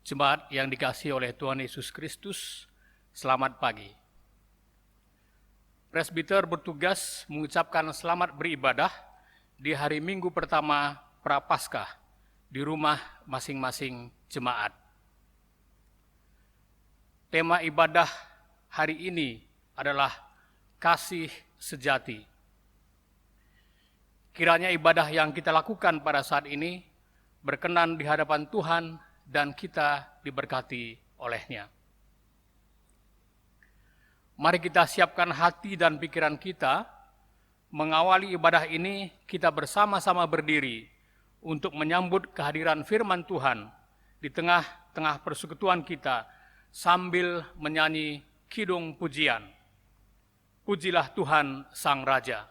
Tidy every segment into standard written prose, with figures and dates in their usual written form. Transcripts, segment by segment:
Jemaat yang dikasihi oleh Tuhan Yesus Kristus, selamat pagi. Presbiter bertugas mengucapkan selamat beribadah di hari Minggu pertama Prapaskah di rumah masing-masing jemaat. Tema ibadah hari ini adalah kasih sejati. Kiranya ibadah yang kita lakukan pada saat ini berkenan di hadapan Tuhan dan kita diberkati olehnya. Mari kita siapkan hati dan pikiran kita. Mengawali ibadah ini, kita bersama-sama berdiri untuk menyambut kehadiran firman Tuhan di tengah-tengah persekutuan kita sambil menyanyi kidung pujian. Pujilah Tuhan Sang Raja.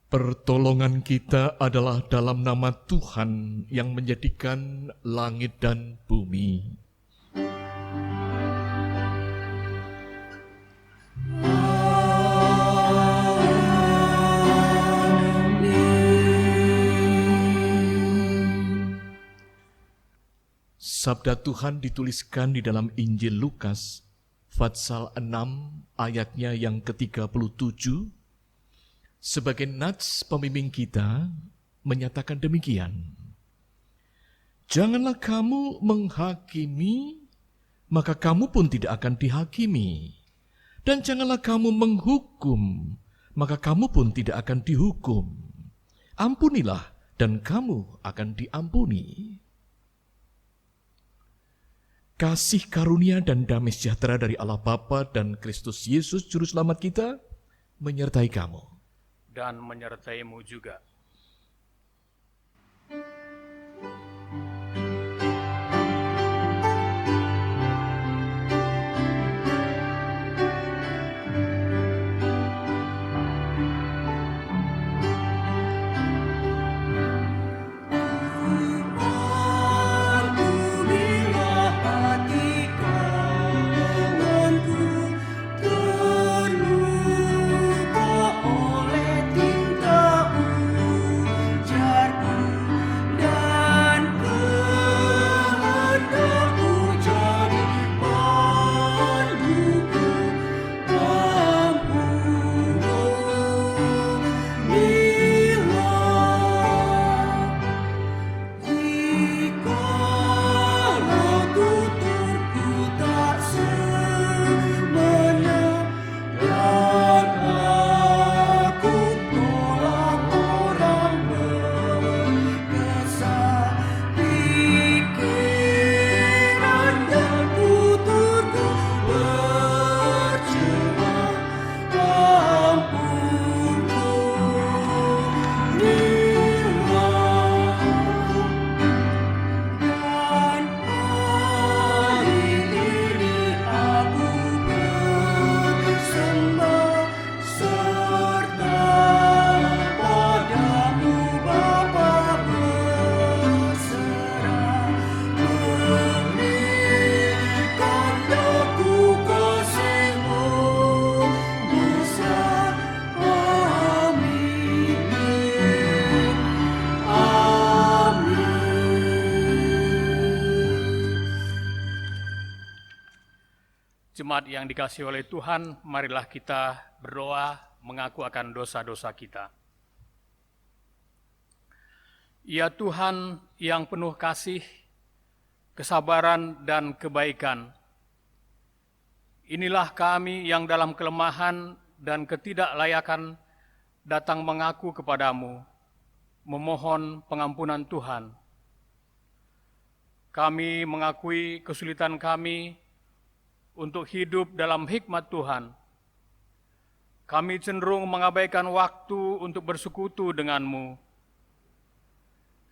Pertolongan kita adalah dalam nama Tuhan yang menjadikan langit dan bumi. Sabda Tuhan dituliskan di dalam Injil Lukas, pasal 6 ayatnya yang ke-37. Sebagai nats pembimbing kita menyatakan demikian. Janganlah kamu menghakimi, maka kamu pun tidak akan dihakimi. Dan janganlah kamu menghukum, maka kamu pun tidak akan dihukum. Ampunilah, dan kamu akan diampuni. Kasih karunia dan damai sejahtera dari Allah Bapa dan Kristus Yesus Juru Selamat kita menyertai kamu. Dan menyertaimu juga. Jemaat yang dikasihi oleh Tuhan, marilah kita berdoa mengaku akan dosa-dosa kita. Ya Tuhan yang penuh kasih, kesabaran, dan kebaikan, inilah kami yang dalam kelemahan dan ketidaklayakan datang mengaku kepadamu, memohon pengampunan Tuhan. Kami mengakui kesulitan kami untuk hidup dalam hikmat Tuhan. Kami cenderung mengabaikan waktu untuk bersekutu denganmu.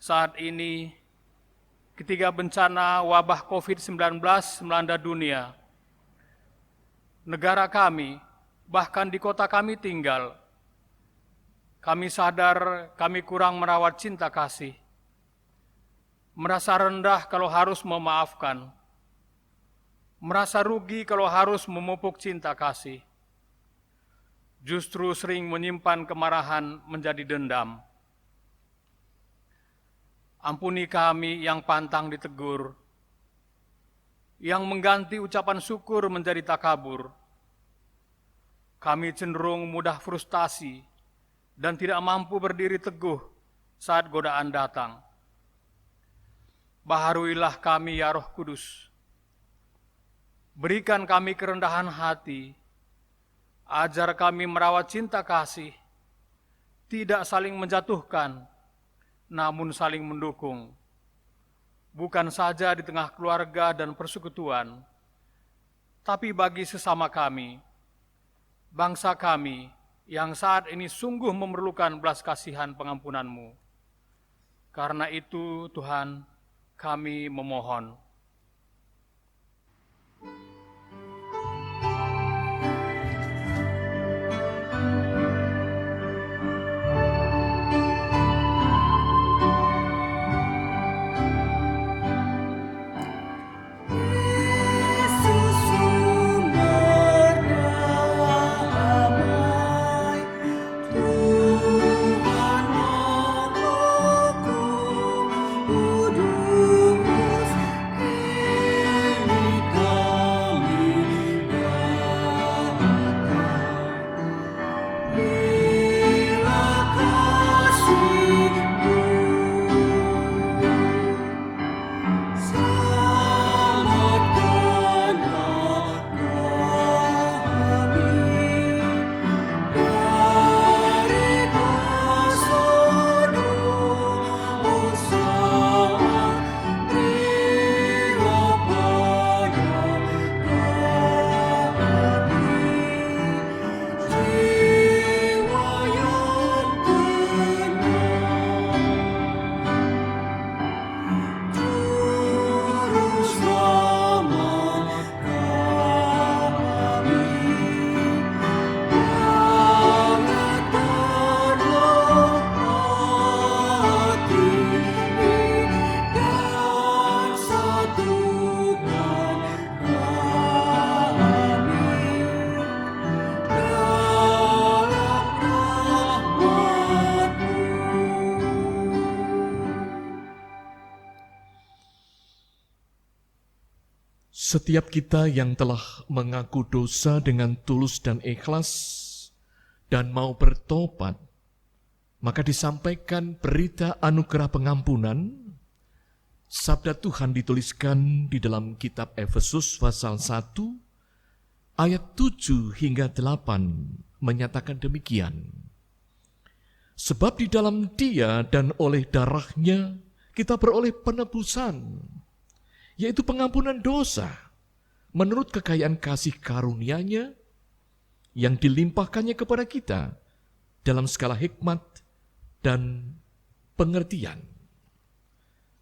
Saat ini, ketika bencana wabah COVID-19 melanda dunia, negara kami, bahkan di kota kami tinggal, kami sadar kami kurang merawat cinta kasih, merasa rendah kalau harus memaafkan, merasa rugi kalau harus memupuk cinta kasih, justru sering menyimpan kemarahan menjadi dendam. Ampuni kami yang pantang ditegur, yang mengganti ucapan syukur menjadi takabur. Kami cenderung mudah frustasi dan tidak mampu berdiri teguh saat godaan datang. Baharuilah kami ya Roh Kudus. Berikan kami kerendahan hati, ajar kami merawat cinta kasih, tidak saling menjatuhkan, namun saling mendukung. Bukan saja di tengah keluarga dan persekutuan, tapi bagi sesama kami, bangsa kami yang saat ini sungguh memerlukan belas kasihan pengampunan-Mu. Karena itu Tuhan, kami memohon. Setiap kita yang telah mengaku dosa dengan tulus dan ikhlas dan mau bertobat, maka disampaikan berita anugerah pengampunan. Sabda Tuhan dituliskan di dalam kitab Efesus pasal 1 ayat 7 hingga 8 menyatakan demikian. Sebab di dalam Dia dan oleh darahnya kita beroleh penebusan, yaitu pengampunan dosa, menurut kekayaan kasih karunia-Nya yang dilimpahkannya kepada kita dalam segala hikmat dan pengertian.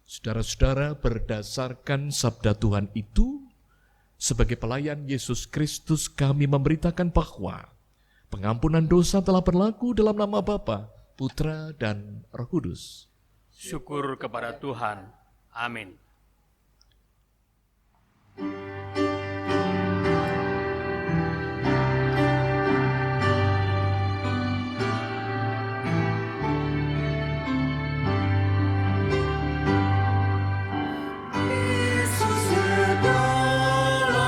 Saudara-saudara, berdasarkan sabda Tuhan itu, sebagai pelayan Yesus Kristus kami memberitakan bahwa pengampunan dosa telah berlaku dalam nama Bapa, Putra, dan Roh Kudus. Syukur kepada Tuhan. Amin. Yesus segala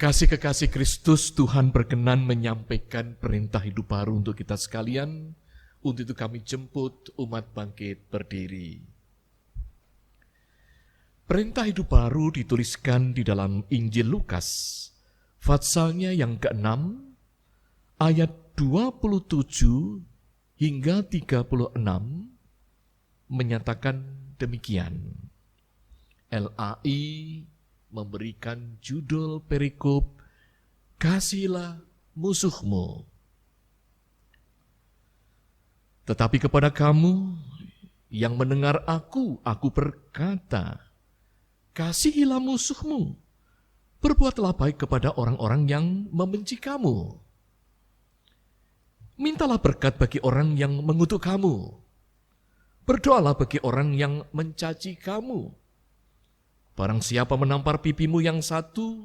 Kekasih-kekasih Kristus, Tuhan berkenan menyampaikan perintah hidup baru untuk kita sekalian. Untuk itu kami jemput umat bangkit berdiri. Perintah hidup baru dituliskan di dalam Injil Lukas, patsalnya yang ke-6, ayat 27 hingga 36, menyatakan demikian. LAI memberikan judul perikop, "Kasihilah musuhmu." Tetapi kepada kamu yang mendengar aku berkata, kasihilah musuhmu, berbuatlah baik kepada orang-orang yang membenci kamu. Mintalah berkat bagi orang yang mengutuk kamu. Berdoalah bagi orang yang mencaci kamu. Barang siapa menampar pipimu yang satu,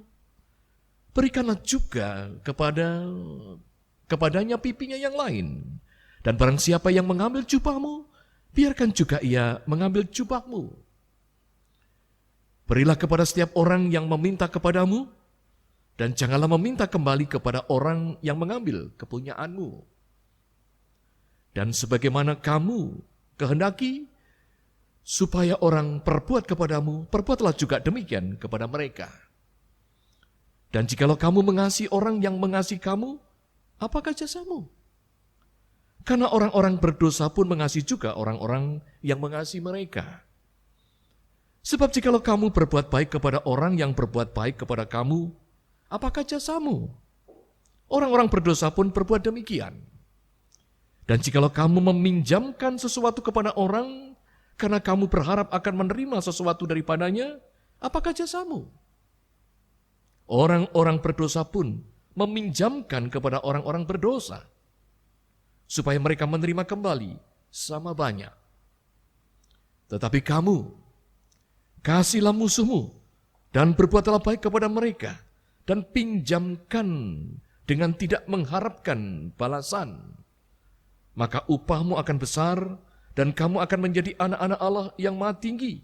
berikanlah juga kepadanya pipinya yang lain. Dan barang siapa yang mengambil jubahmu, biarkan juga ia mengambil jubahmu. Berilah kepada setiap orang yang meminta kepadamu, dan janganlah meminta kembali kepada orang yang mengambil kepunyaanmu. Dan sebagaimana kamu kehendaki, supaya orang perbuat kepadamu, perbuatlah juga demikian kepada mereka. Dan jikalau kamu mengasihi orang yang mengasihi kamu, apakah jasamu? Karena orang-orang berdosa pun mengasihi juga orang-orang yang mengasihi mereka. Sebab jikalau kamu berbuat baik kepada orang yang berbuat baik kepada kamu, apakah jasamu? Orang-orang berdosa pun berbuat demikian. Dan jikalau kamu meminjamkan sesuatu kepada orang, karena kamu berharap akan menerima sesuatu daripadanya, apakah jasamu? Orang-orang berdosa pun meminjamkan kepada orang-orang berdosa, supaya mereka menerima kembali sama banyak. Tetapi kamu, kasihilah musuhmu, dan berbuatlah baik kepada mereka, dan pinjamkan dengan tidak mengharapkan balasan. Maka upahmu akan besar, dan kamu akan menjadi anak-anak Allah yang Maha Tinggi,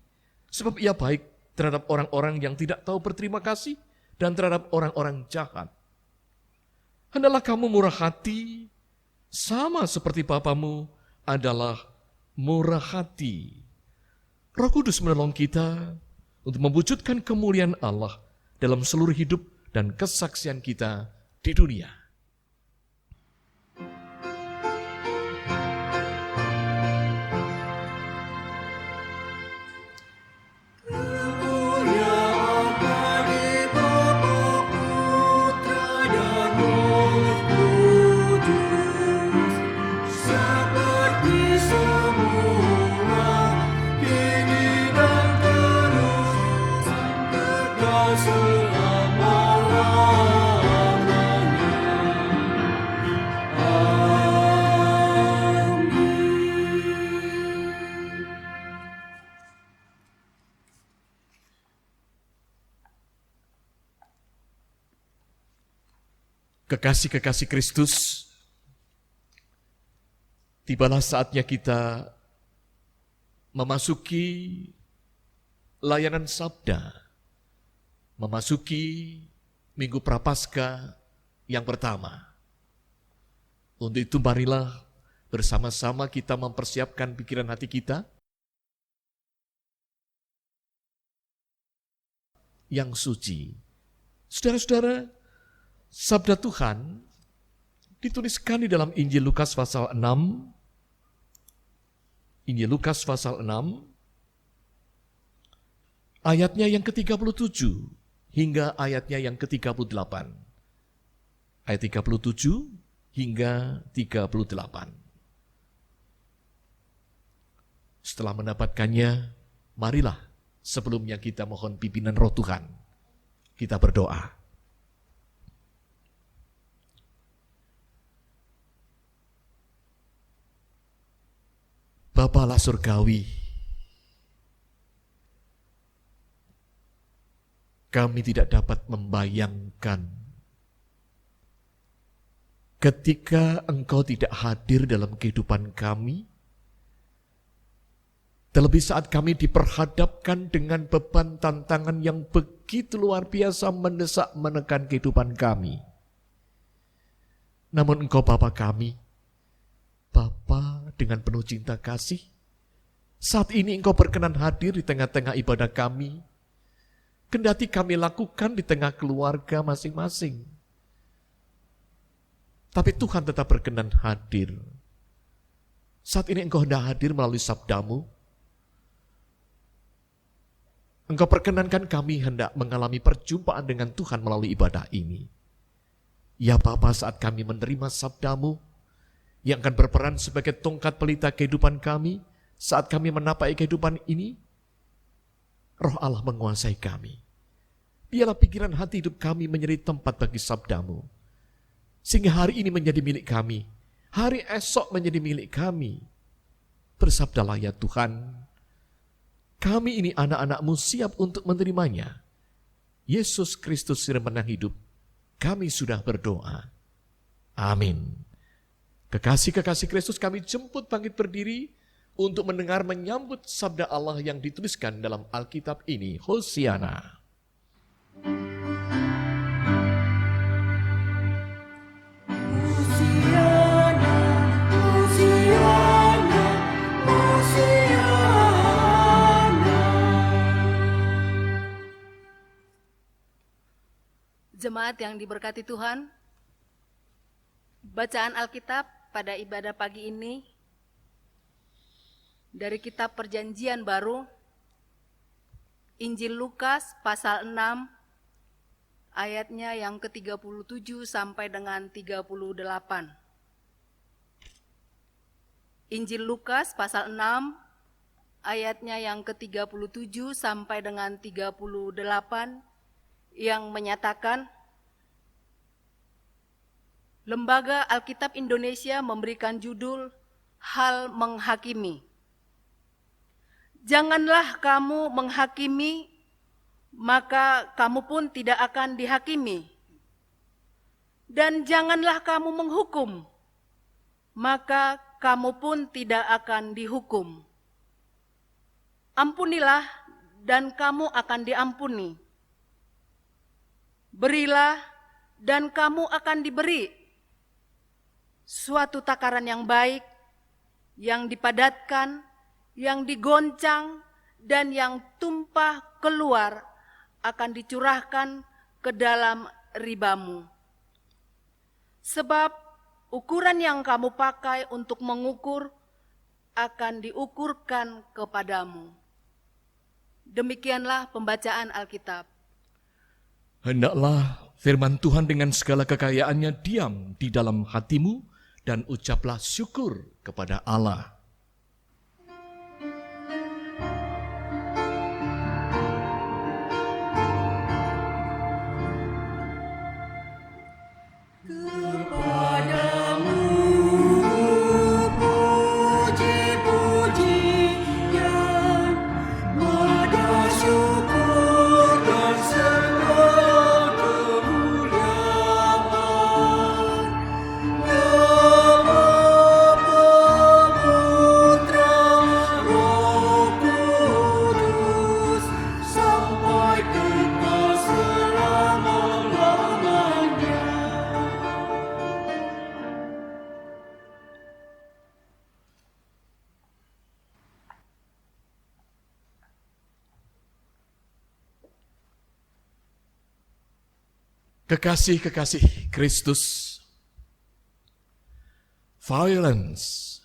sebab Ia baik terhadap orang-orang yang tidak tahu berterima kasih dan terhadap orang-orang jahat. Hendaklah kamu murah hati, sama seperti Bapamu adalah murah hati. Roh Kudus menolong kita untuk mewujudkan kemuliaan Allah dalam seluruh hidup dan kesaksian kita di dunia. Kekasih-kekasih Kristus, tibalah saatnya kita memasuki layanan sabda, memasuki Minggu Prapaskah yang pertama. Untuk itu marilah bersama-sama kita mempersiapkan pikiran hati kita yang suci. Saudara-saudara, sabda Tuhan dituliskan di dalam Injil Lukas pasal 6. Injil Lukas pasal 6, ayatnya yang ke-37 hingga ayatnya yang ke-38. Ayat 37 hingga 38. Setelah mendapatkannya, marilah sebelumnya kita mohon pimpinan Roh Tuhan. Kita berdoa. Bapa Allah surgawi, kami tidak dapat membayangkan ketika Engkau tidak hadir dalam kehidupan kami, Terlebih saat kami diperhadapkan dengan beban tantangan yang begitu luar biasa mendesak menekan kehidupan kami. Namun Engkau Bapa kami, Bapa dengan penuh cinta kasih, saat ini Engkau berkenan hadir di tengah-tengah ibadah kami, kendati kami lakukan di tengah keluarga masing-masing. Tapi Tuhan tetap berkenan hadir. Saat ini Engkau hendak hadir melalui sabdamu. Engkau perkenankan kami hendak mengalami perjumpaan dengan Tuhan melalui ibadah ini. Ya Bapa, saat kami menerima sabdamu, yang akan berperan sebagai tongkat pelita kehidupan kami, saat kami menapai kehidupan ini, Roh Allah menguasai kami. Biarlah pikiran hati hidup kami menjadi tempat bagi sabdamu. Sehingga hari ini menjadi milik kami, hari esok menjadi milik kami. Bersabdalah ya Tuhan, kami ini anak-anak-Mu siap untuk menerimanya. Yesus Kristus firman yang hidup, kami sudah berdoa. Amin. Kekasih-kekasih Kristus kami jemput bangkit berdiri untuk mendengar menyambut sabda Allah yang dituliskan dalam Alkitab ini. Hosiana. Jemaat yang diberkati Tuhan, bacaan Alkitab pada ibadah pagi ini dari kitab Perjanjian Baru, Injil Lukas pasal 6, ayatnya yang ke-37 sampai dengan 38. Injil Lukas pasal 6, ayatnya yang ke-37 sampai dengan 38, yang menyatakan, Lembaga Alkitab Indonesia memberikan judul Hal Menghakimi. Janganlah kamu menghakimi, maka kamu pun tidak akan dihakimi. Dan janganlah kamu menghukum, maka kamu pun tidak akan dihukum. Ampunilah dan kamu akan diampuni. Berilah dan kamu akan diberi. Suatu takaran yang baik, yang dipadatkan, yang digoncang, dan yang tumpah keluar akan dicurahkan ke dalam ribamu. Sebab ukuran yang kamu pakai untuk mengukur akan diukurkan kepadamu. Demikianlah pembacaan Alkitab. Hendaklah firman Tuhan dengan segala kekayaannya diam di dalam hatimu dan ucaplah syukur kepada Allah. Kekasih-kekasih Kristus, violence,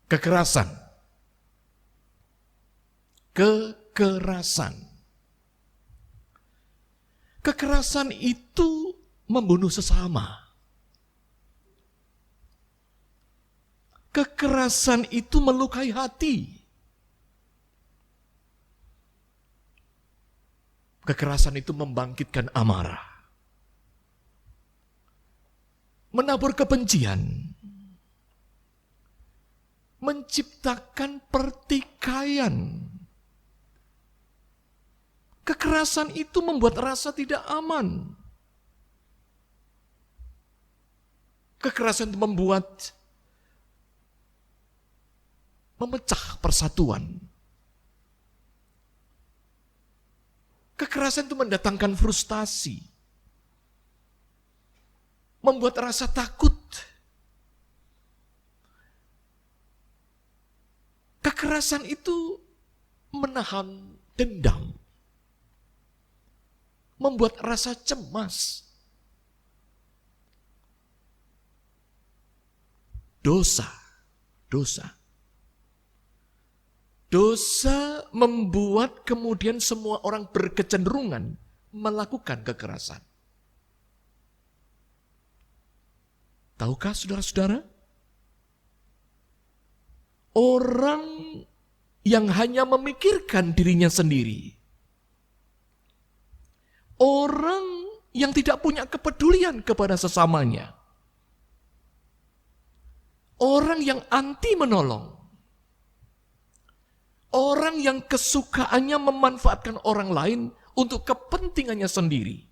kekerasan, kekerasan itu membunuh sesama. Kekerasan itu melukai hati. Kekerasan itu membangkitkan amarah, menabur kebencian, menciptakan pertikaian. Kekerasan itu membuat rasa tidak aman. Kekerasan itu membuat memecah persatuan. Kekerasan itu mendatangkan frustasi, membuat rasa takut. Kekerasan itu menahan dendam, membuat rasa cemas. Dosa membuat kemudian semua orang berkecenderungan melakukan kekerasan. Tahukah saudara-saudara? Orang yang hanya memikirkan dirinya sendiri, orang yang tidak punya kepedulian kepada sesamanya, orang yang anti menolong, orang yang kesukaannya memanfaatkan orang lain untuk kepentingannya sendiri,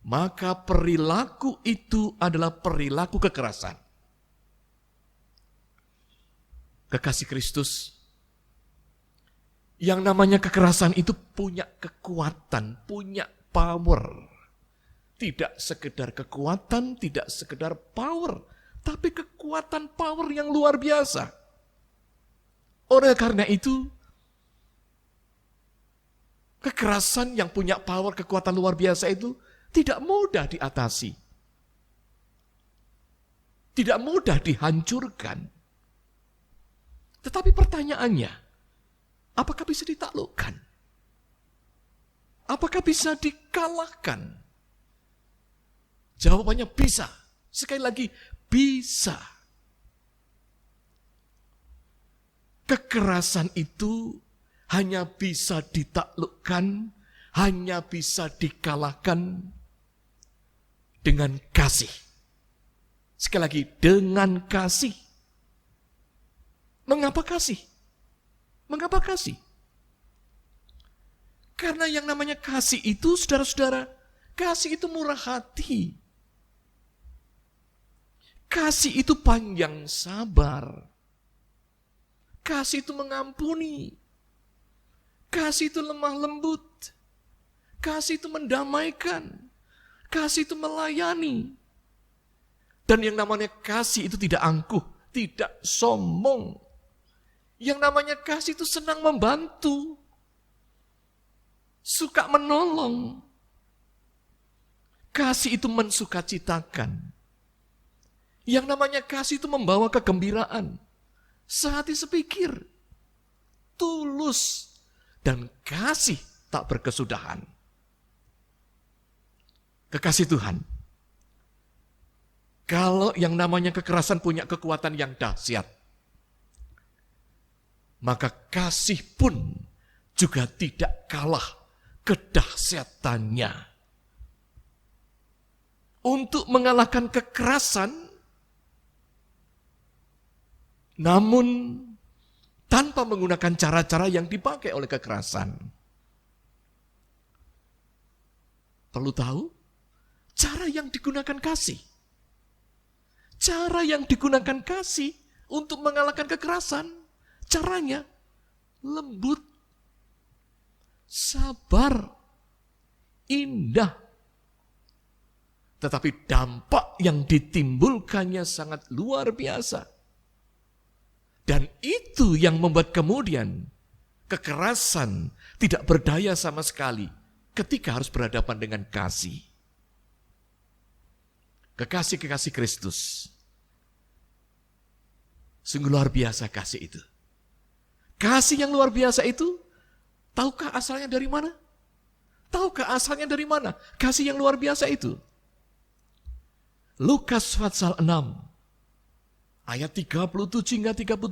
maka perilaku itu adalah perilaku kekerasan. Kekasih Kristus, yang namanya kekerasan itu punya kekuatan, punya power. Tidak sekedar kekuatan, tidak sekedar power, tapi kekuatan power yang luar biasa. Oleh karena itu, kekerasan yang punya power, kekuatan luar biasa itu tidak mudah diatasi. Tidak mudah dihancurkan. Tetapi pertanyaannya, apakah bisa ditaklukkan? Apakah bisa dikalahkan? Jawabannya bisa. Sekali lagi, bisa. Kekerasan itu hanya bisa ditaklukkan, hanya bisa dikalahkan dengan kasih. Sekali lagi, dengan kasih. Mengapa kasih? Mengapa kasih? Karena yang namanya kasih itu, saudara-saudara, kasih itu murah hati. Kasih itu panjang sabar. Kasih itu mengampuni. Kasih itu lemah lembut. Kasih itu mendamaikan. Kasih itu melayani. Dan yang namanya kasih itu tidak angkuh, tidak sombong. Yang namanya kasih itu senang membantu. Suka menolong. Kasih itu mensukacitakan. Yang namanya kasih itu membawa kegembiraan. Sehati sepikir. Tulus. Dan kasih tak berkesudahan. Kekasih Tuhan. Kalau yang namanya kekerasan punya kekuatan yang dahsyat, maka kasih pun juga tidak kalah kedahsyatannya. Untuk mengalahkan kekerasan, namun tanpa menggunakan cara-cara yang dipakai oleh kekerasan. Perlu tahu, cara yang digunakan kasih. Cara yang digunakan kasih untuk mengalahkan kekerasan, caranya lembut, sabar, indah. Tetapi dampak yang ditimbulkannya sangat luar biasa. Dan itu yang membuat kemudian kekerasan tidak berdaya sama sekali ketika harus berhadapan dengan kasih. Kekasih-kekasih Kristus. Sungguh luar biasa kasih itu. Kasih yang luar biasa itu, tahukah asalnya dari mana? Tahukah asalnya dari mana? Kasih yang luar biasa itu. Lukas pasal 6, ayat 37 hingga 38.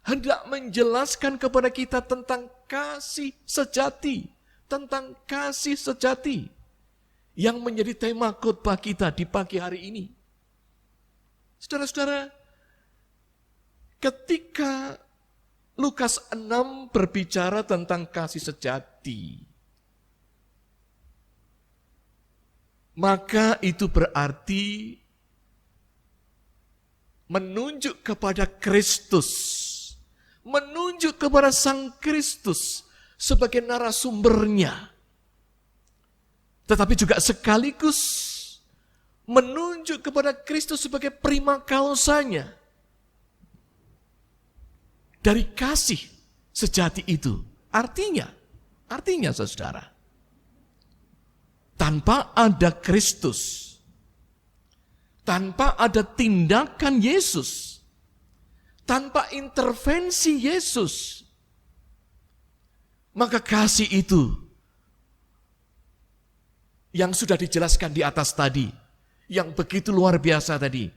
Hendak menjelaskan kepada kita tentang kasih sejati. Tentang kasih sejati. Yang menjadi tema khotbah kita di pagi hari ini. Saudara-saudara, ketika Lukas 6 berbicara tentang kasih sejati, maka itu berarti menunjuk kepada Kristus, menunjuk kepada Sang Kristus sebagai narasumbernya, tetapi juga sekaligus menunjuk kepada Kristus sebagai prima causanya dari kasih sejati itu. Artinya saudara, tanpa ada Kristus, tanpa ada tindakan Yesus, tanpa intervensi Yesus, maka kasih itu yang sudah dijelaskan di atas tadi, yang begitu luar biasa tadi,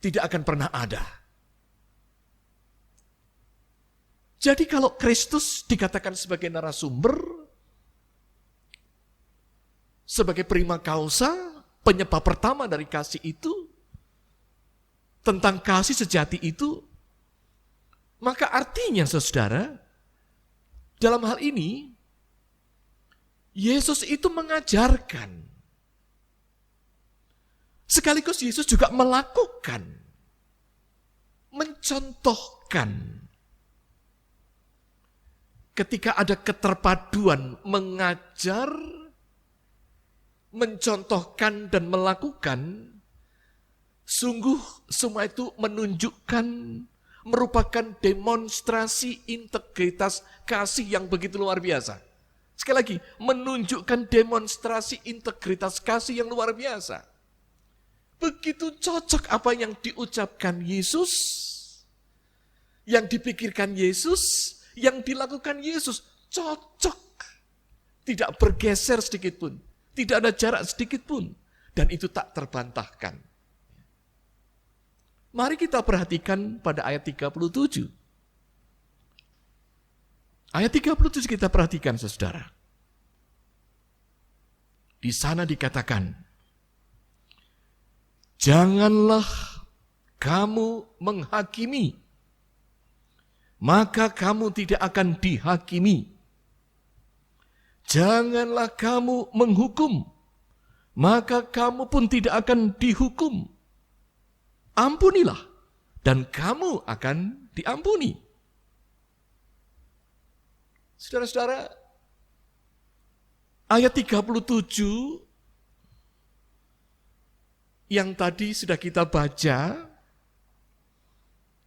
tidak akan pernah ada. Jadi kalau Kristus dikatakan sebagai narasumber, sebagai prima causa, penyebab pertama dari kasih itu, tentang kasih sejati itu, maka artinya saudara, dalam hal ini, Yesus itu mengajarkan. Sekaligus Yesus juga melakukan, mencontohkan. Ketika ada keterpaduan mengajar, mencontohkan dan melakukan, sungguh semua itu menunjukkan, merupakan demonstrasi integritas kasih yang begitu luar biasa. Sekali lagi, menunjukkan demonstrasi integritas kasih yang luar biasa. Begitu cocok apa yang diucapkan Yesus, yang dipikirkan Yesus, yang dilakukan Yesus. Cocok. Tidak bergeser sedikit pun. Tidak ada jarak sedikit pun. Dan itu tak terbantahkan. Mari kita perhatikan pada ayat 37. Ayat 37 kita perhatikan, saudara. Di sana dikatakan, janganlah kamu menghakimi, maka kamu tidak akan dihakimi. Janganlah kamu menghukum, maka kamu pun tidak akan dihukum. Ampunilah, dan kamu akan diampuni. Saudara-saudara, ayat 37 yang tadi sudah kita baca,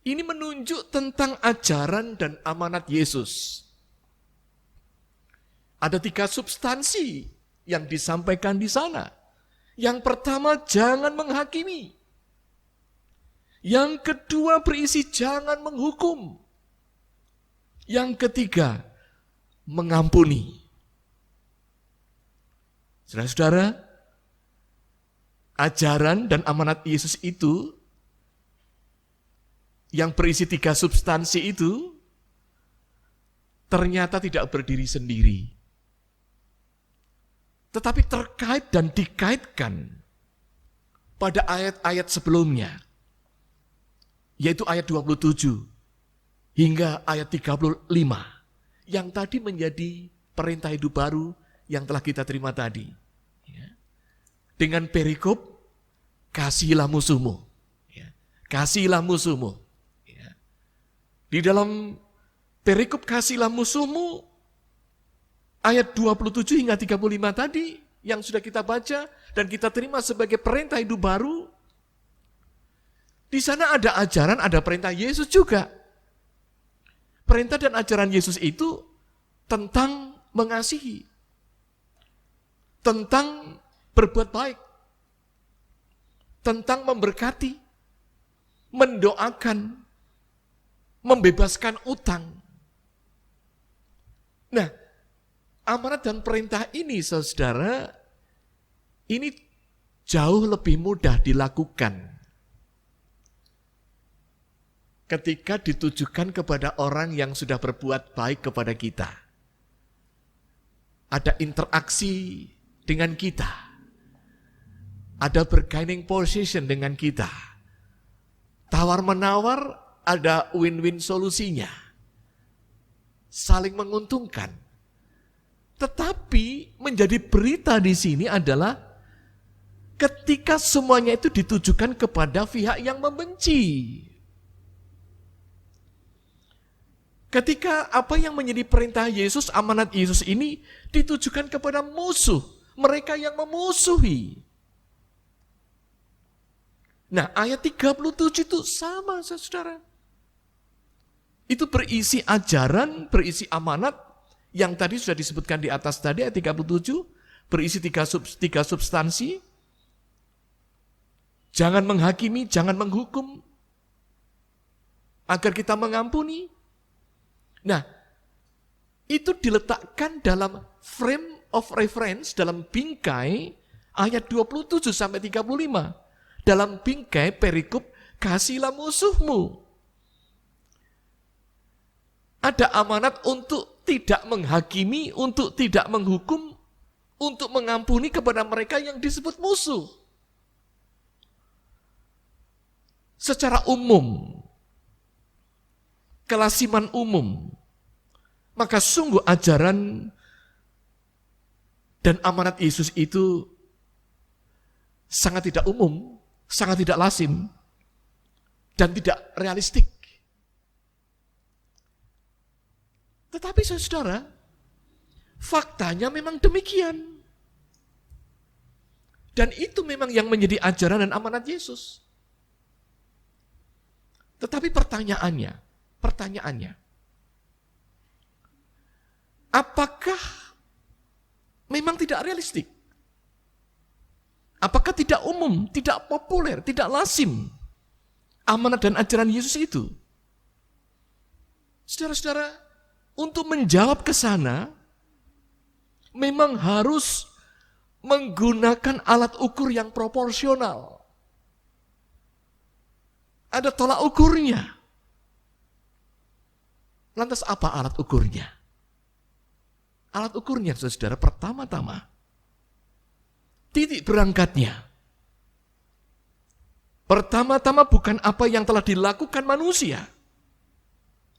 ini menunjuk tentang ajaran dan amanat Yesus. Ada 3 substansi yang disampaikan di sana. Yang pertama, jangan menghakimi. Yang kedua, berisi jangan menghukum. Yang ketiga, mengampuni. Saudara-saudara, ajaran dan amanat Yesus itu, yang berisi 3 substansi itu, ternyata tidak berdiri sendiri. Tetapi terkait dan dikaitkan pada ayat-ayat sebelumnya, yaitu ayat 27 hingga ayat 35, yang tadi menjadi perintah hidup baru yang telah kita terima tadi. Dengan perikop, kasihilah musuhmu. Kasihilah musuhmu. Di dalam perikop kasihilah musuhmu, ayat 27 hingga 35 tadi, yang sudah kita baca dan kita terima sebagai perintah hidup baru, di sana ada ajaran, ada perintah Yesus juga. Perintah dan ajaran Yesus itu tentang mengasihi, tentang berbuat baik, tentang memberkati, mendoakan, membebaskan utang. Nah, amanat dan perintah ini, saudara, ini jauh lebih mudah dilakukan ketika ditujukan kepada orang yang sudah berbuat baik kepada kita. Ada interaksi dengan kita. Ada bargaining position dengan kita. Tawar-menawar, ada win-win solusinya. Saling menguntungkan. Tetapi menjadi berita di sini adalah ketika semuanya itu ditujukan kepada pihak yang membenci. Ketika apa yang menjadi perintah Yesus, amanat Yesus ini ditujukan kepada musuh, mereka yang memusuhi. Nah, ayat 37 itu sama, saudara. Itu berisi ajaran, berisi amanat yang tadi sudah disebutkan di atas tadi, ayat 37, berisi tiga substansi. Jangan menghakimi, jangan menghukum, agar kita mengampuni. Nah, itu diletakkan dalam frame of reference, dalam bingkai ayat 27 sampai 35. Dalam bingkai perikop, kasihilah musuhmu. Ada amanat untuk tidak menghakimi, untuk tidak menghukum, untuk mengampuni kepada mereka yang disebut musuh. Secara umum, kelasiman umum, maka sungguh ajaran dan amanat Yesus itu sangat tidak umum, sangat tidak lazim, dan tidak realistik. Tetapi saudara, faktanya memang demikian. Dan itu memang yang menjadi ajaran dan amanat Yesus. Tetapi pertanyaannya, apakah memang tidak realistik? Apakah tidak umum, tidak populer, tidak lazim amanat dan ajaran Yesus itu? Saudara-saudara, untuk menjawab ke sana, memang harus menggunakan alat ukur yang proporsional. Ada tolak ukurnya. Lantas apa alat ukurnya? Alat ukurnya, saudara, pertama-tama, titik berangkatnya. Pertama-tama bukan apa yang telah dilakukan manusia.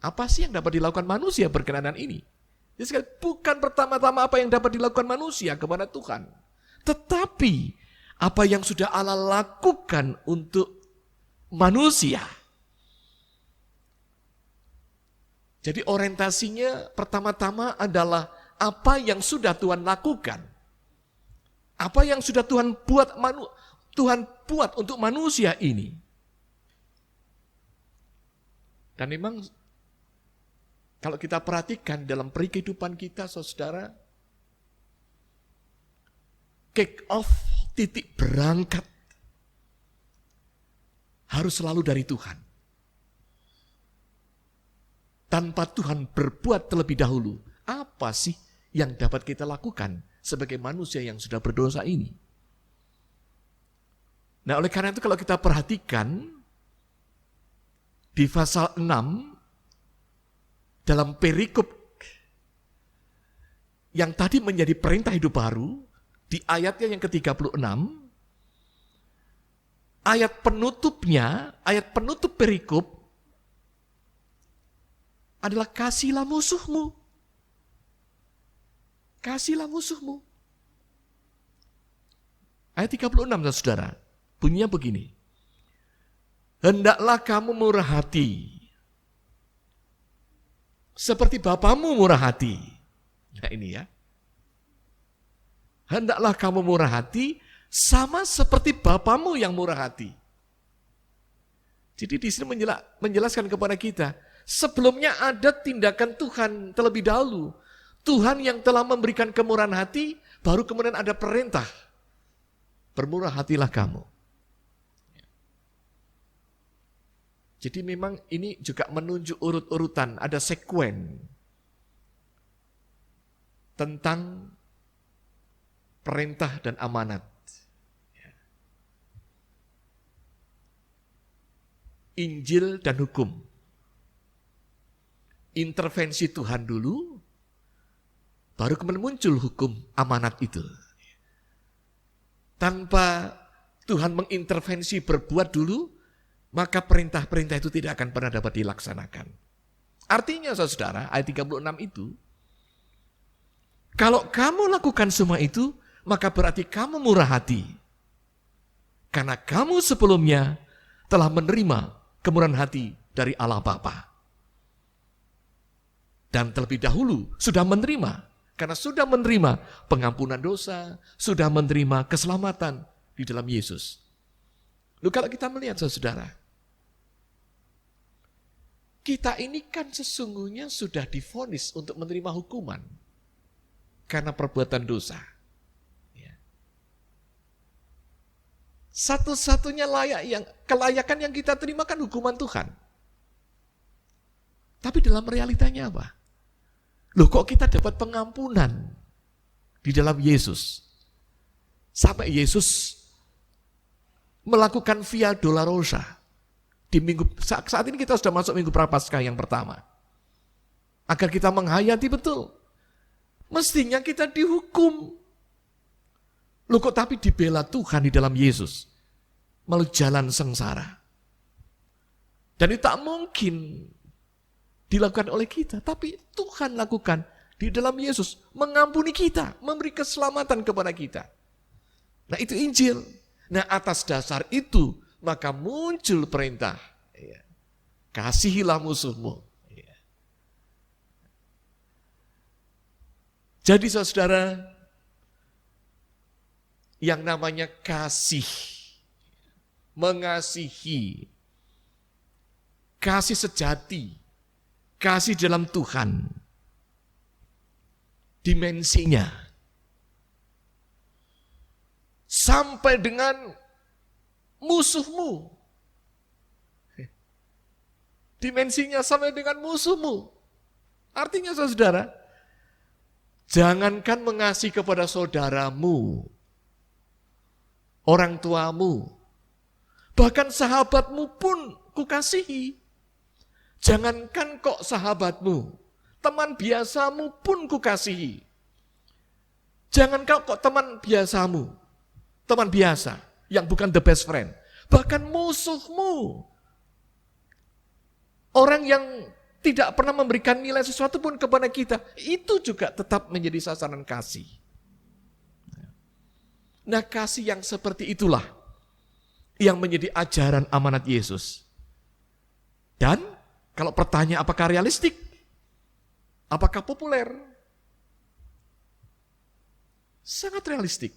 Apa sih yang dapat dilakukan manusia berkenaan ini? Jadi bukan pertama-tama apa yang dapat dilakukan manusia kepada Tuhan. Tetapi apa yang sudah Allah lakukan untuk manusia. Jadi orientasinya pertama-tama adalah apa yang sudah Tuhan lakukan. Apa yang sudah Tuhan buat untuk manusia ini. Dan memang kalau kita perhatikan dalam kehidupan kita, saudara, kick off, titik berangkat harus selalu dari Tuhan. Tanpa Tuhan berbuat terlebih dahulu, apa sih yang dapat kita lakukan sebagai manusia yang sudah berdosa ini? Nah, oleh karena itu kalau kita perhatikan di pasal 6 dalam perikop yang tadi menjadi perintah hidup baru, di ayatnya yang ke-36, ayat penutup perikop adalah kasihilah musuhmu. Kasihilah musuhmu. Ayat 36, saudara, bunyinya begini. Hendaklah kamu murah hati, seperti Bapamu murah hati. Nah ini ya. Hendaklah kamu murah hati, sama seperti Bapamu yang murah hati. Jadi di sini menjelaskan kepada kita, sebelumnya ada tindakan Tuhan terlebih dahulu. Tuhan yang telah memberikan kemurahan hati, baru kemudian ada perintah. Bermurah hatilah kamu. Jadi memang ini juga menunjuk urut-urutan, ada sekuen tentang perintah dan amanat. Injil dan hukum. Intervensi Tuhan dulu, baru kemudian muncul hukum amanat itu. Tanpa Tuhan mengintervensi berbuat dulu, maka perintah-perintah itu tidak akan pernah dapat dilaksanakan. Artinya saudara, ayat 36 itu, kalau kamu lakukan semua itu, maka berarti kamu murah hati. Karena kamu sebelumnya telah menerima kemurahan hati dari Allah Bapa. Dan terlebih dahulu sudah menerima, karena sudah menerima pengampunan dosa, sudah menerima keselamatan di dalam Yesus. Lalu kalau kita melihat saudara, kita ini kan sesungguhnya sudah divonis untuk menerima hukuman karena perbuatan dosa. Ya. Satu-satunya kelayakan yang kita terima kan hukuman Tuhan. Tapi dalam realitanya apa? Loh, kok kita dapat pengampunan di dalam Yesus? Sampai Yesus melakukan Via Dolorosa. Saat ini kita sudah masuk minggu Prapaskah yang pertama. Agar kita menghayati betul. Mestinya kita dihukum. Loh, kok tapi dibela Tuhan di dalam Yesus. Melalui jalan sengsara. Dan itu tak mungkin dilakukan oleh kita, tapi Tuhan lakukan di dalam Yesus, mengampuni kita, memberi keselamatan kepada kita. Nah, itu Injil. Nah, atas dasar itu maka muncul perintah, ya, kasihilah musuhmu. Ya. Jadi saudara, yang namanya kasih, mengasihi, kasih sejati, kasih dalam Tuhan, dimensinya sampai dengan musuhmu. Dimensinya sampai dengan musuhmu. Artinya saudara, jangankan mengasihi kepada saudaramu, orang tuamu, bahkan sahabatmu pun kukasihi. Jangankan kok sahabatmu, teman biasamu pun kukasihi. Jangankan kok teman biasamu, teman biasa yang bukan the best friend, bahkan musuhmu, orang yang tidak pernah memberikan nilai sesuatu pun kepada kita, itu juga tetap menjadi sasaran kasih. Nah, kasih yang seperti itulah yang menjadi ajaran amanat Yesus. Dan kalau pertanyaan apakah realistik? Apakah populer? Sangat realistik,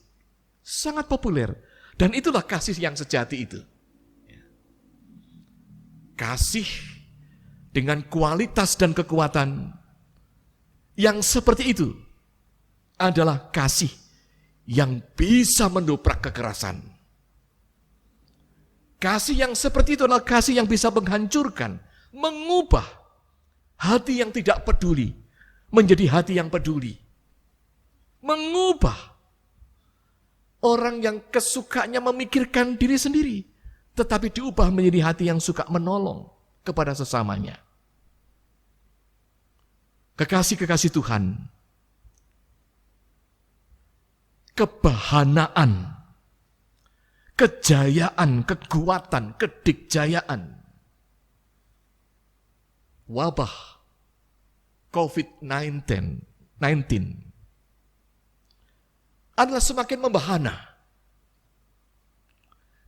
sangat populer. Dan itulah kasih yang sejati itu. Kasih dengan kualitas dan kekuatan yang seperti itu adalah kasih yang bisa mendobrak kekerasan. Kasih yang seperti itu adalah kasih yang bisa menghancurkan, mengubah hati yang tidak peduli menjadi hati yang peduli. Mengubah orang yang kesukanya memikirkan diri sendiri, tetapi diubah menjadi hati yang suka menolong kepada sesamanya. Kekasih-kekasih Tuhan, kebahanaan, kejayaan, kekuatan, kedikjayaan, wabah COVID-19 adalah semakin membahana.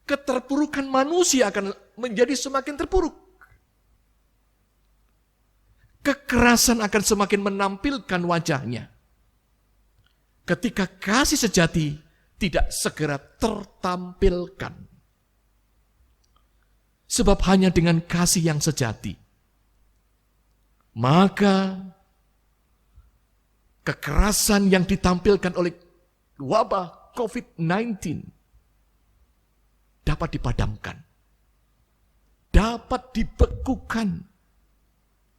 Keterpurukan manusia akan menjadi semakin terpuruk. Kekerasan akan semakin menampilkan wajahnya. Ketika kasih sejati tidak segera tertampilkan. Sebab hanya dengan kasih yang sejati, maka kekerasan yang ditampilkan oleh wabah COVID-19 dapat dipadamkan, dapat dibekukan.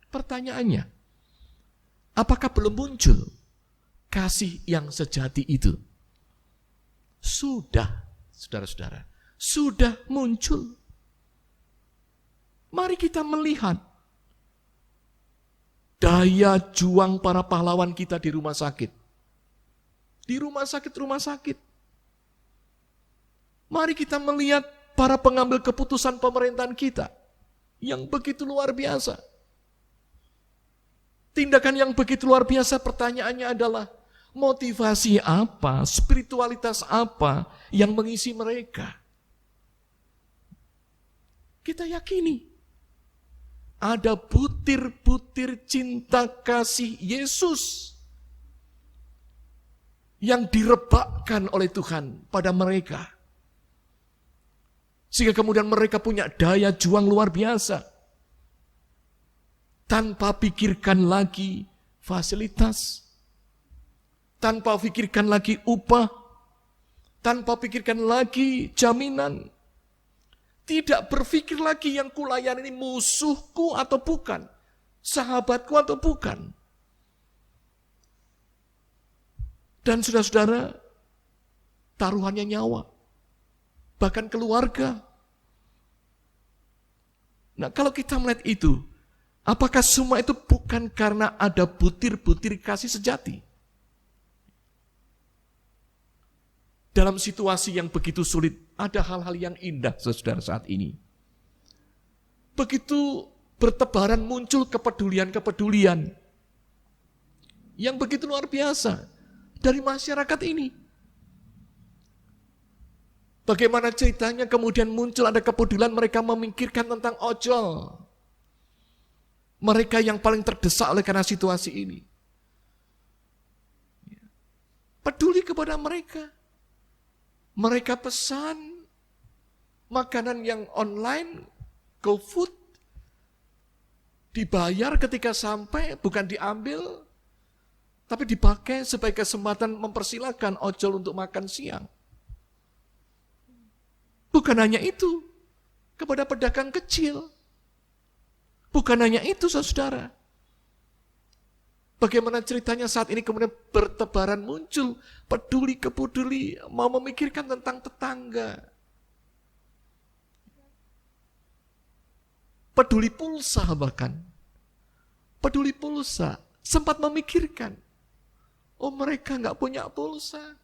Pertanyaannya, apakah belum muncul kasih yang sejati itu? Sudah, saudara-saudara, sudah muncul. Mari kita melihat daya juang para pahlawan kita di rumah sakit. Di rumah sakit. Mari kita melihat para pengambil keputusan pemerintahan kita yang begitu luar biasa. Tindakan yang begitu luar biasa, pertanyaannya adalah motivasi apa, spiritualitas apa yang mengisi mereka? kita yakini ada butir-butir cinta kasih Yesus yang direbakkan oleh Tuhan pada mereka. Sehingga kemudian mereka punya daya juang luar biasa. Tanpa pikirkan lagi fasilitas. Tanpa pikirkan lagi upah. Tanpa pikirkan lagi jaminan. Tidak berpikir lagi yang kulayan ini musuhku atau bukan. Sahabatku atau bukan. Dan saudara-saudara, taruhannya nyawa. Bahkan keluarga. Nah, kalau kita melihat itu, apakah semua itu bukan karena ada butir-butir kasih sejati? Dalam situasi yang begitu sulit, ada hal-hal yang indah, saudara, saat ini. Begitu bertebaran muncul kepedulian-kepedulian yang begitu luar biasa dari masyarakat ini. Bagaimana ceritanya kemudian muncul ada kepedulian, mereka memikirkan tentang ojol. Mereka yang paling terdesak oleh karena situasi ini. Peduli kepada mereka. Mereka pesan makanan yang online, GoFood, dibayar ketika sampai, bukan diambil, tapi dipakai sebagai kesempatan mempersilahkan ojol untuk makan siang. Bukan hanya itu, kepada pedagang kecil. Bukan hanya itu, saudara. Bagaimana ceritanya saat ini kemudian bertebaran muncul, peduli, mau memikirkan tentang tetangga. Peduli pulsa bahkan. Peduli pulsa, sempat memikirkan. Oh, mereka nggak punya pulsa.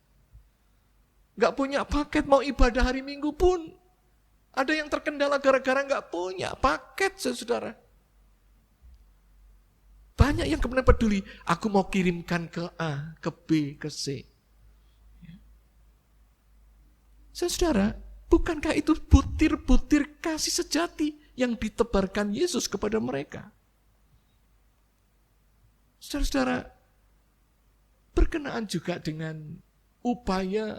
Nggak punya paket, mau ibadah hari Minggu pun. Ada yang terkendala gara-gara nggak punya paket, saudara. Banyak yang kemudian peduli, aku mau kirimkan ke A, ke B, ke C. Saudara, bukankah itu butir-butir kasih sejati yang ditebarkan Yesus kepada mereka? Saudara-saudara, berkenaan juga dengan upaya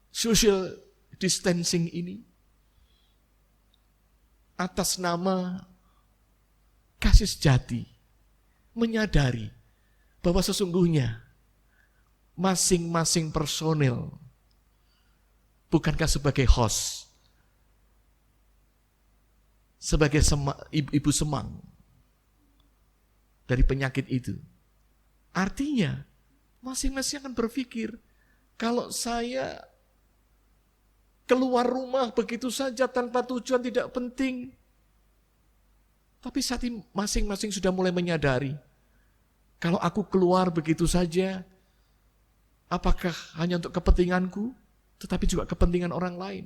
social distancing ini, atas nama kasih sejati, menyadari bahwa sesungguhnya masing-masing personel, bukankah sebagai host, sebagai ibu semang dari penyakit itu. Artinya, masing-masing akan berpikir, kalau saya keluar rumah begitu saja tanpa tujuan tidak penting, tapi saat ini masing-masing sudah mulai menyadari, kalau aku keluar begitu saja, apakah hanya untuk kepentinganku, tetapi juga kepentingan orang lain.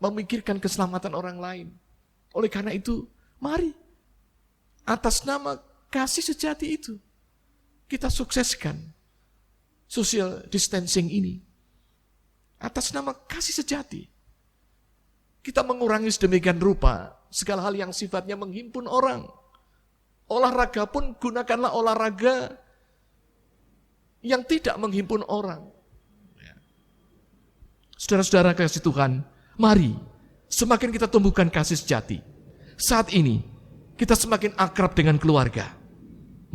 Memikirkan keselamatan orang lain. Oleh karena itu, mari, atas nama kasih sejati itu, kita sukseskan social distancing ini. Atas nama kasih sejati, kita mengurangi sedemikian rupa segala hal yang sifatnya menghimpun orang. Olahraga pun gunakanlah olahraga yang tidak menghimpun orang. Saudara-saudara kasih Tuhan, mari semakin kita tumbuhkan kasih sejati. Saat ini kita semakin akrab dengan keluarga.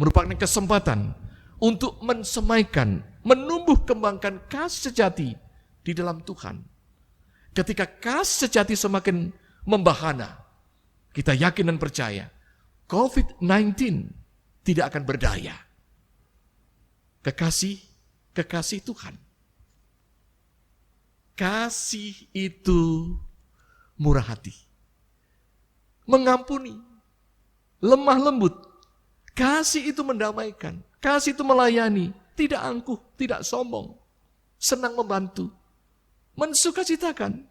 Merupakan kesempatan untuk mensemaikan, menumbuh kembangkan kasih sejati di dalam Tuhan. Ketika kasih sejati semakin membahana, kita yakin dan percaya, COVID-19 tidak akan berdaya. Kekasih Tuhan. Kasih itu murah hati. Mengampuni. Lemah lembut. Kasih itu mendamaikan. Kasih itu melayani. Tidak angkuh, tidak sombong. Senang membantu. Mensukacitakan.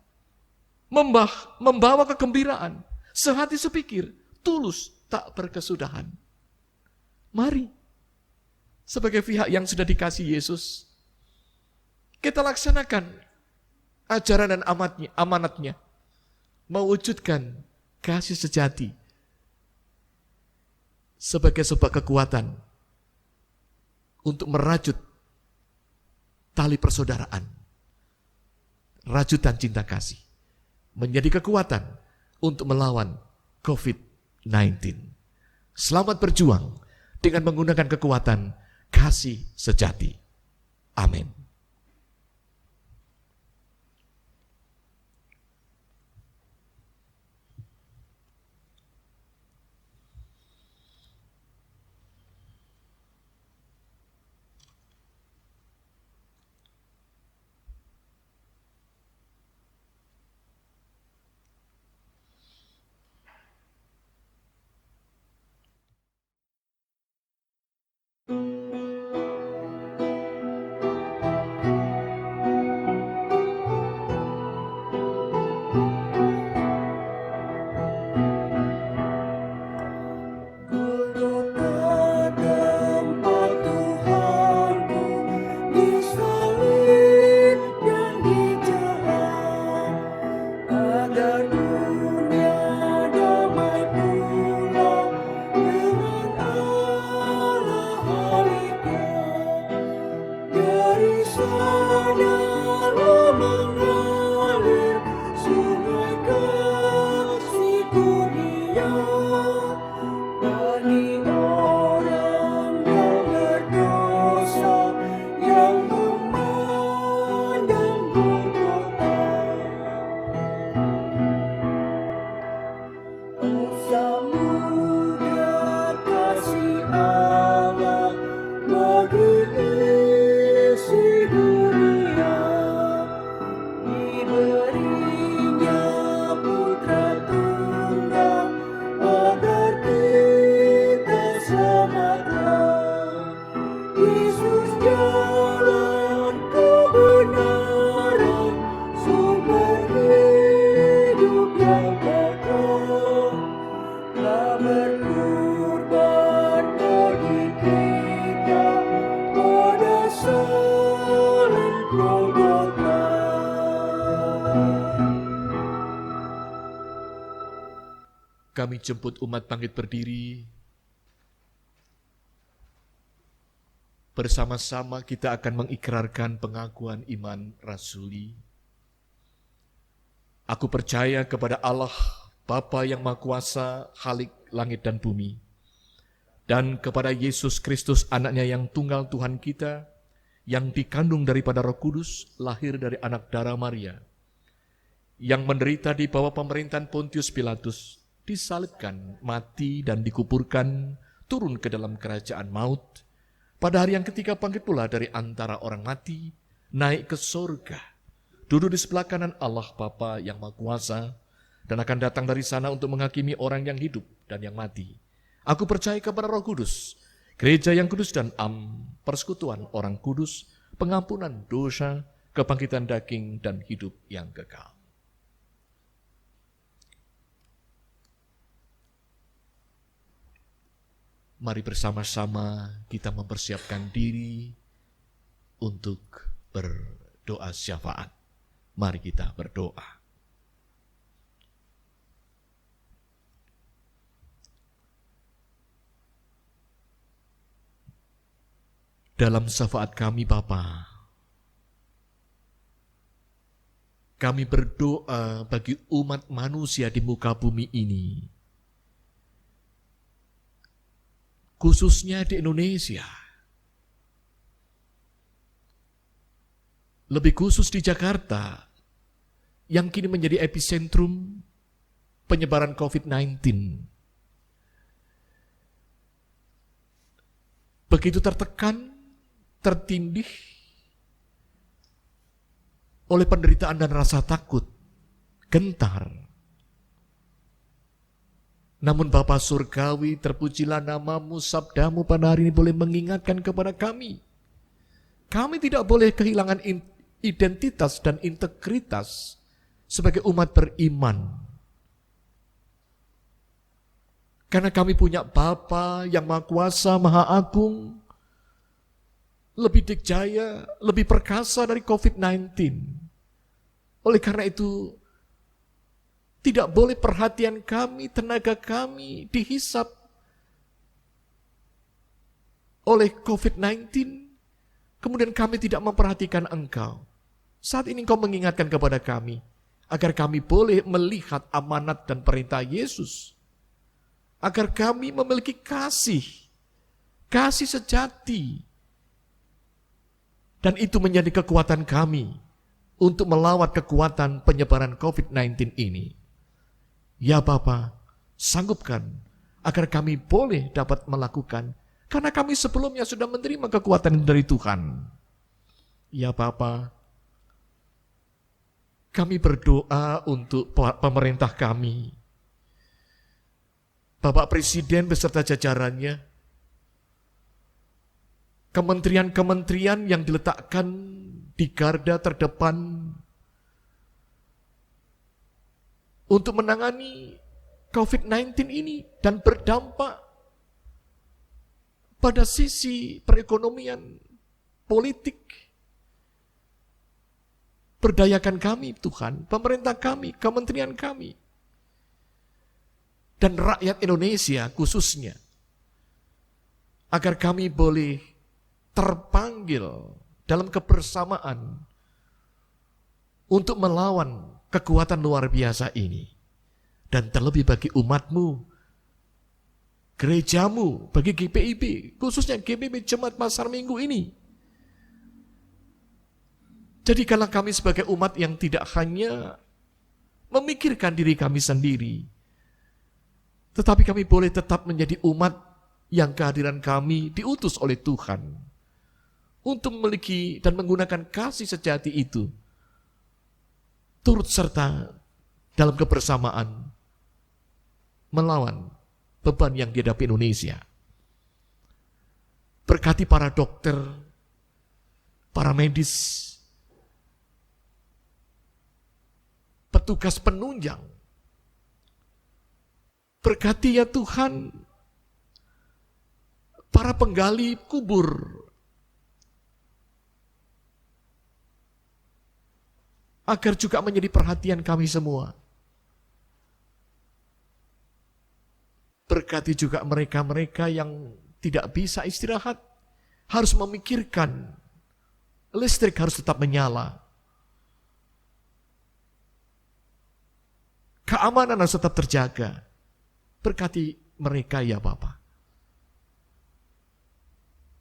Membawa kegembiraan. Sehati sepikir. Tulus, tak berkesudahan. Mari. Sebagai pihak yang sudah dikasih Yesus, kita laksanakan ajaran dan amanatnya. mewujudkan kasih sejati sebagai sebuah kekuatan untuk merajut tali persaudaraan, rajutan cinta kasih, menjadi kekuatan untuk melawan COVID-19. Selamat berjuang dengan menggunakan kekuatan kasih sejati. Amin. Kami jemput umat bangkit berdiri. Bersama-sama kita akan mengikrarkan pengakuan iman rasuli. Aku percaya kepada Allah, Bapa yang Maha Kuasa, Khalik langit dan bumi, dan kepada Yesus Kristus, anaknya yang tunggal Tuhan kita, yang dikandung daripada Roh Kudus, lahir dari anak darah Maria, yang menderita di bawah pemerintahan Pontius Pilatus, disalibkan, mati dan dikuburkan, turun ke dalam kerajaan maut, pada hari yang ketiga bangkit pula dari antara orang mati, naik ke surga, duduk di sebelah kanan Allah Bapa yang Maha Kuasa, dan akan datang dari sana untuk menghakimi orang yang hidup dan yang mati. Aku percaya kepada Roh Kudus, gereja yang kudus dan persekutuan orang kudus, pengampunan dosa, kebangkitan daging, dan hidup yang kekal. Mari bersama-sama kita mempersiapkan diri untuk berdoa syafaat. Mari kita berdoa. Dalam syafaat kami Bapa, kami berdoa bagi umat manusia di muka bumi ini, khususnya di Indonesia, lebih khusus di Jakarta, yang kini menjadi epicentrum penyebaran COVID-19. Begitu tertekan, tertindih oleh penderitaan dan rasa takut, gentar. Namun Bapa Surgawi, terpujilah namamu, sabdamu pada hari ini boleh mengingatkan kepada kami. Kami tidak boleh kehilangan identitas dan integritas sebagai umat beriman. Karena kami punya Bapa yang Maha Kuasa, Maha Agung, lebih dikjaya, lebih perkasa dari COVID-19. Oleh karena itu, Tidak boleh perhatian kami, tenaga kami dihisap oleh COVID-19, kemudian kami tidak memperhatikan Engkau. Saat ini Engkau mengingatkan kepada kami, agar kami boleh melihat amanat dan perintah Yesus. Agar kami memiliki kasih sejati. Dan itu menjadi kekuatan kami untuk melawan kekuatan penyebaran COVID-19 ini. Ya Bapa, sanggupkan agar kami boleh dapat melakukan, karena kami sebelumnya sudah menerima kekuatan dari Tuhan. Ya Bapa, kami berdoa untuk pemerintah kami, Bapak Presiden beserta jajarannya, kementerian-kementerian yang diletakkan di garda terdepan untuk menangani COVID-19 ini dan berdampak pada sisi perekonomian, politik. Berdayakan kami Tuhan, pemerintah kami, kementerian kami, dan rakyat Indonesia khususnya, agar kami boleh terpanggil dalam kebersamaan untuk melawan kekuatan luar biasa ini. Dan terlebih bagi umatmu, gerejamu, bagi GPIB, khususnya GPIB Jemaat Pasar Minggu ini. Jadikanlah kami sebagai umat yang tidak hanya memikirkan diri kami sendiri, tetapi kami boleh tetap menjadi umat yang kehadiran kami diutus oleh Tuhan untuk memiliki dan menggunakan kasih sejati itu, turut serta dalam kebersamaan melawan beban yang dihadapi Indonesia. Berkati para dokter, para medis, petugas penunjang. Berkati ya Tuhan para penggali kubur, agar juga menjadi perhatian kami semua. Berkati juga mereka-mereka yang tidak bisa istirahat, harus memikirkan listrik harus tetap menyala, keamanan harus tetap terjaga. Berkati mereka ya Bapa.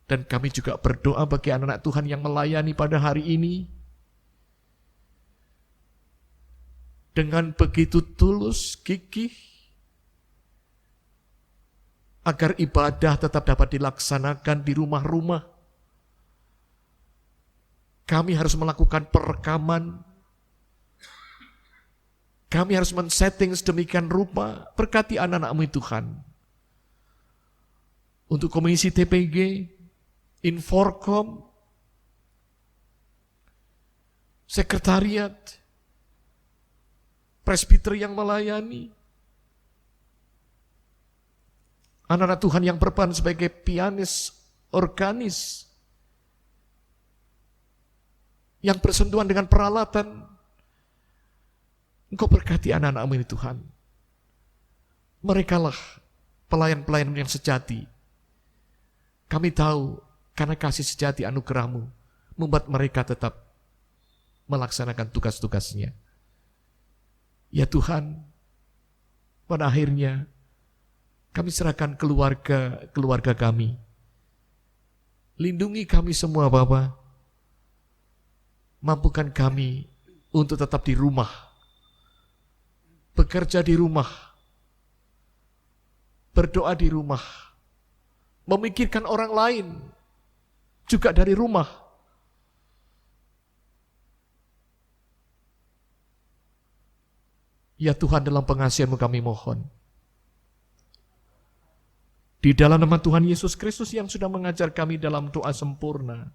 Dan kami juga berdoa bagi anak-anak Tuhan yang melayani pada hari ini, dengan begitu tulus, gigih, agar ibadah tetap dapat dilaksanakan di rumah-rumah. Kami harus melakukan perekaman, kami harus men-setting sedemikian rupa. Berkati anak-anak-Mu Tuhan. Untuk Komisi TPG, Inforkom, Sekretariat, presbiter yang melayani, anak-anak Tuhan yang berperan sebagai pianis, organis, yang bersentuhan dengan peralatan. Engkau berkati anak-anak-Mu ini Tuhan. Merekalah pelayan-pelayan yang sejati. Kami tahu karena kasih sejati anugerah-Mu membuat mereka tetap melaksanakan tugas-tugasnya. Ya Tuhan, pada akhirnya kami serahkan keluarga kami. Lindungi kami semua Bapa. Mampukan kami untuk tetap di rumah, bekerja di rumah, berdoa di rumah, memikirkan orang lain juga dari rumah. Ya Tuhan, dalam pengasihan-Mu kami mohon. Di dalam nama Tuhan Yesus Kristus yang sudah mengajar kami dalam doa sempurna.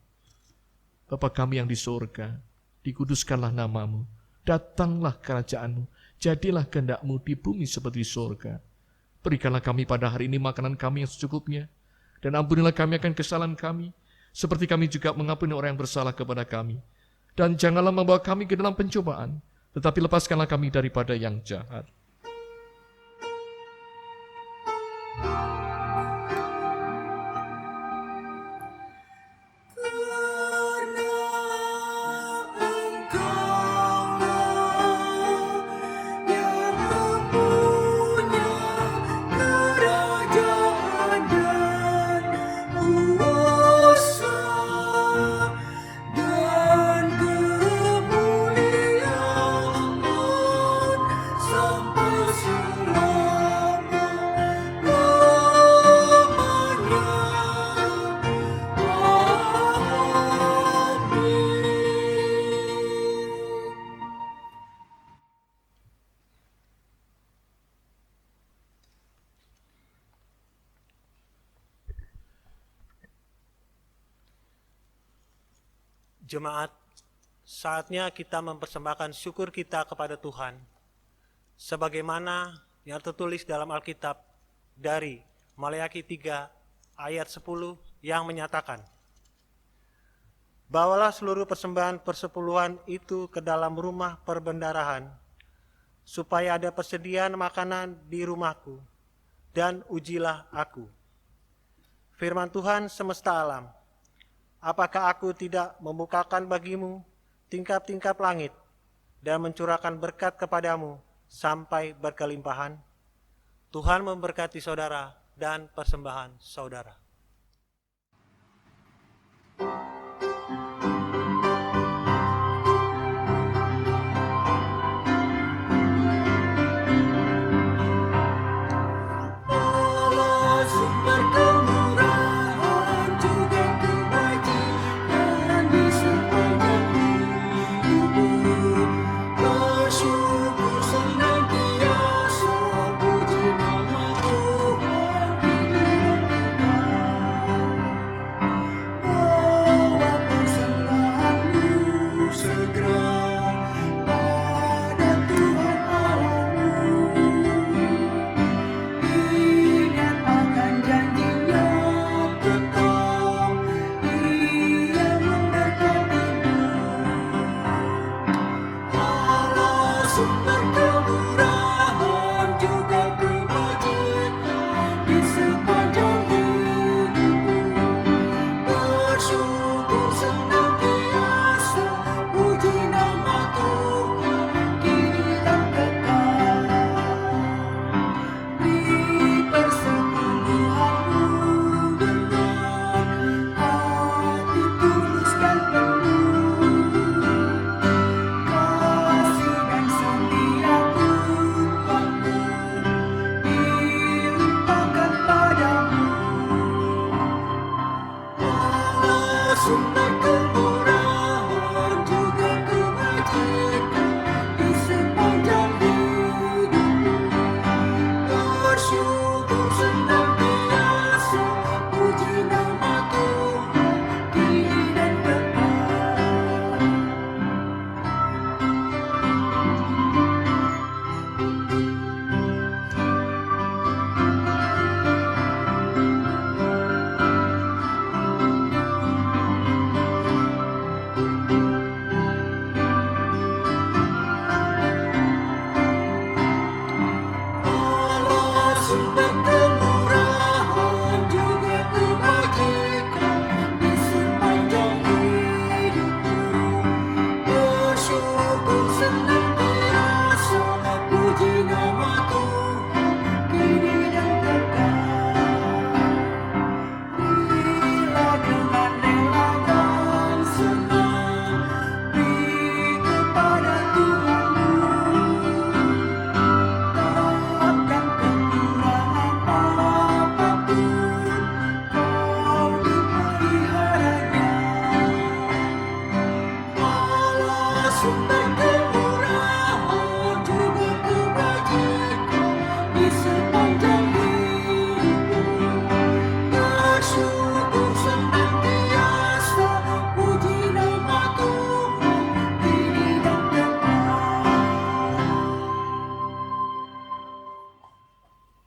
Bapa kami yang di surga, dikuduskanlah nama-Mu, datanglah kerajaan-Mu, jadilah kehendak-Mu di bumi seperti di surga. Berikanlah kami pada hari ini makanan kami yang secukupnya, dan ampunilah kami akan kesalahan kami, seperti kami juga mengampuni orang yang bersalah kepada kami. Dan janganlah membawa kami ke dalam pencobaan, tetapi lepaskanlah kami daripada yang jahat. Jemaat, saatnya kita mempersembahkan syukur kita kepada Tuhan, sebagaimana yang tertulis dalam Alkitab dari Maleakhi 3 ayat 10 yang menyatakan, "Bawalah seluruh persembahan persepuluhan itu ke dalam rumah perbendarahan, supaya ada persediaan makanan di rumahku, dan ujilah aku." Firman Tuhan semesta alam, apakah aku tidak membukakan bagimu tingkap-tingkap langit dan mencurahkan berkat kepadamu sampai berkelimpahan? Tuhan memberkati saudara dan persembahan saudara.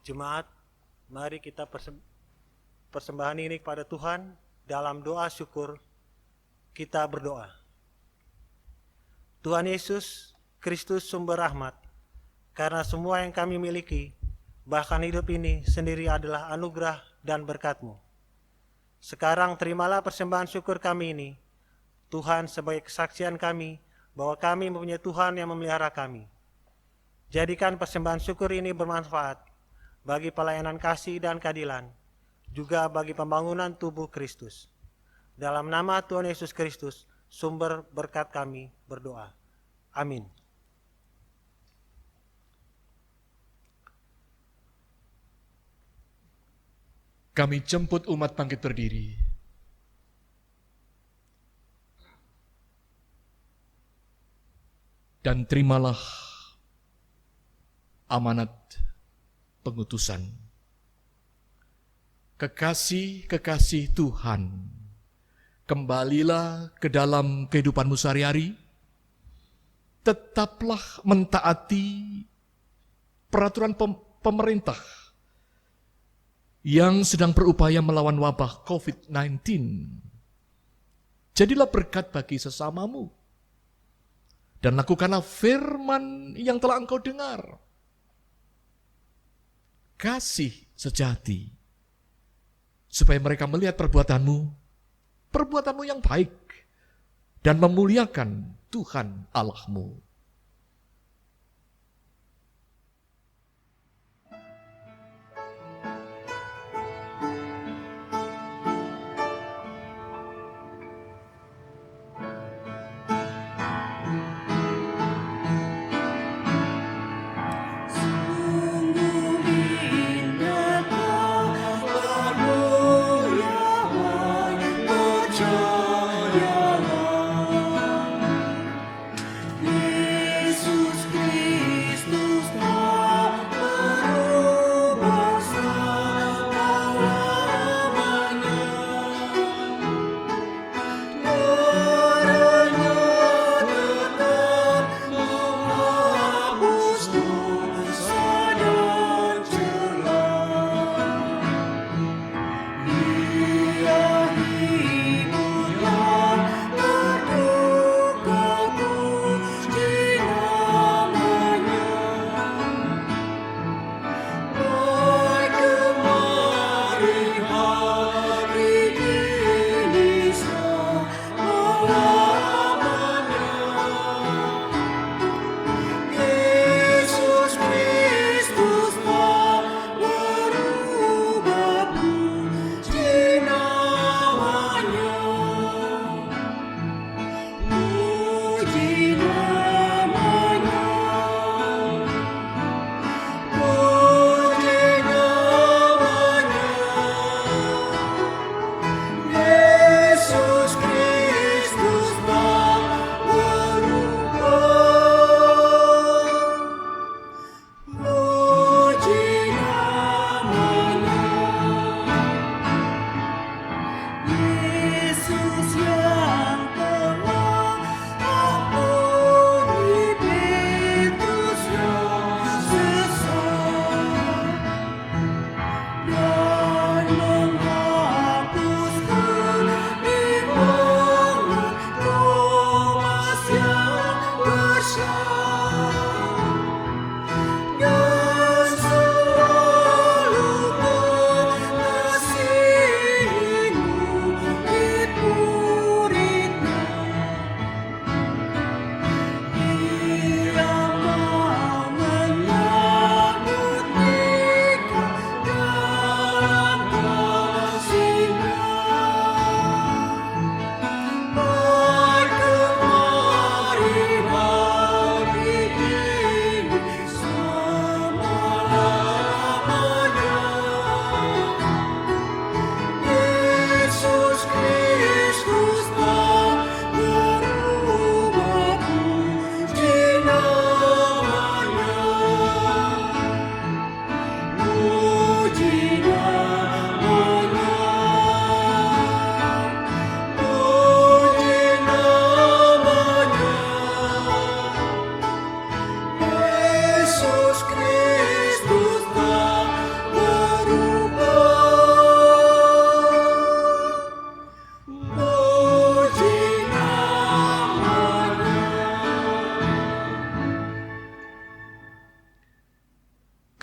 Jemaat, mari kita persembahan ini kepada Tuhan. Dalam doa syukur kita berdoa. Tuhan Yesus, Kristus sumber rahmat, karena semua yang kami miliki, bahkan hidup ini sendiri adalah anugerah dan berkat-Mu. Sekarang terimalah persembahan syukur kami ini, Tuhan, sebagai kesaksian kami bahwa kami mempunyai Tuhan yang memelihara kami. Jadikan persembahan syukur ini bermanfaat bagi pelayanan kasih dan keadilan, juga bagi pembangunan tubuh Kristus. Dalam nama Tuhan Yesus Kristus, sumber berkat kami berdoa. Amin. Kami jemput umat bangkit berdiri. Dan terimalah amanat pengutusan. Kekasih-kekasih Tuhan, kembalilah ke dalam kehidupanmu sehari-hari. Tetaplah mentaati peraturan pemerintah yang sedang berupaya melawan wabah COVID-19. Jadilah berkat bagi sesamamu. Dan lakukanlah firman yang telah engkau dengar. Kasih sejati. Supaya mereka melihat perbuatanmu yang baik. Dan memuliakan Tuhan Allahmu. Yeah.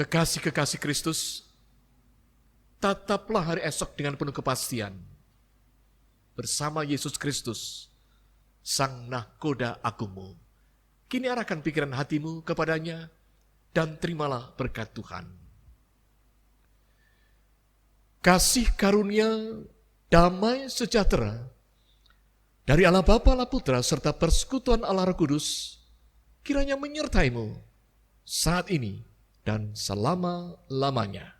Kekasih-kekasih Kristus, tataplah hari esok dengan penuh kepastian. Bersama Yesus Kristus, Sang Nahkoda Agungmu. Kini arahkan pikiran hatimu kepadanya dan terimalah berkat Tuhan. Kasih karunia, damai sejahtera dari Allah Bapa, Allah Putra, serta persekutuan Allah Roh Kudus kiranya menyertaimu saat ini dan selama-lamanya.